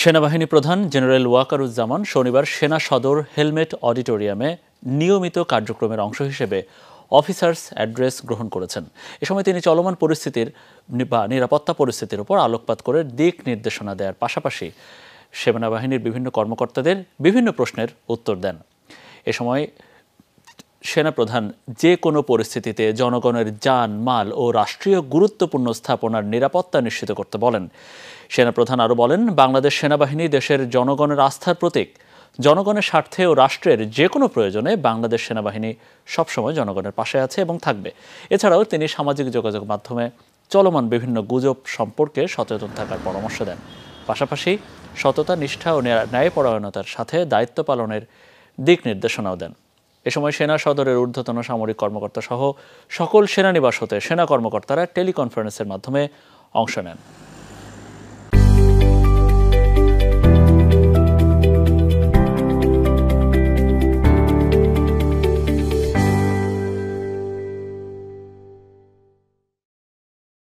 সেনাবাহিনী প্রধান জেনারেল ওয়াকারুজ্জামান শনিবার সেনা সদর হেলমেট অডিটোরিয়ামে নিয়মিত কার্যক্রমের অংশ হিসেবে অফিসার্স অ্যাড্রেস গ্রহণ করেছেন। এ সময় তিনি চলমান পরিস্থিতির বা নিরাপত্তা পরিস্থিতির উপর আলোকপাত করে দিক নির্দেশনা দেওয়ার পাশাপাশি সেনাবাহিনীর বিভিন্ন কর্মকর্তাদের বিভিন্ন প্রশ্নের উত্তর দেন। এ সময় সেনাপ্রধান যে কোনো পরিস্থিতিতে জনগণের জান, মাল ও রাষ্ট্রীয় গুরুত্বপূর্ণ স্থাপনার নিরাপত্তা নিশ্চিত করতে বলেন। সেনাপ্রধান আরও বলেন, বাংলাদেশ সেনাবাহিনী দেশের জনগণের আস্থার প্রতীক। জনগণের স্বার্থে ও রাষ্ট্রের যে কোনো প্রয়োজনে বাংলাদেশ সেনাবাহিনী সবসময় জনগণের পাশে আছে এবং থাকবে। এছাড়াও তিনি সামাজিক যোগাযোগ মাধ্যমে চলমান বিভিন্ন গুজব সম্পর্কে সচেতন থাকার পরামর্শ দেন। পাশাপাশি সততা, নিষ্ঠা ও ন্যায়পরায়ণতার সাথে দায়িত্ব পালনের দিক নির্দেশনাও দেন। এ সময় সেনা সদরের ঊর্ধ্বতন সামরিক কর্মকর্তা সহ সকল সেনানিবাস হতে সেনা কর্মকর্তারা টেলিকনফারেন্সের মাধ্যমে অংশ নেন।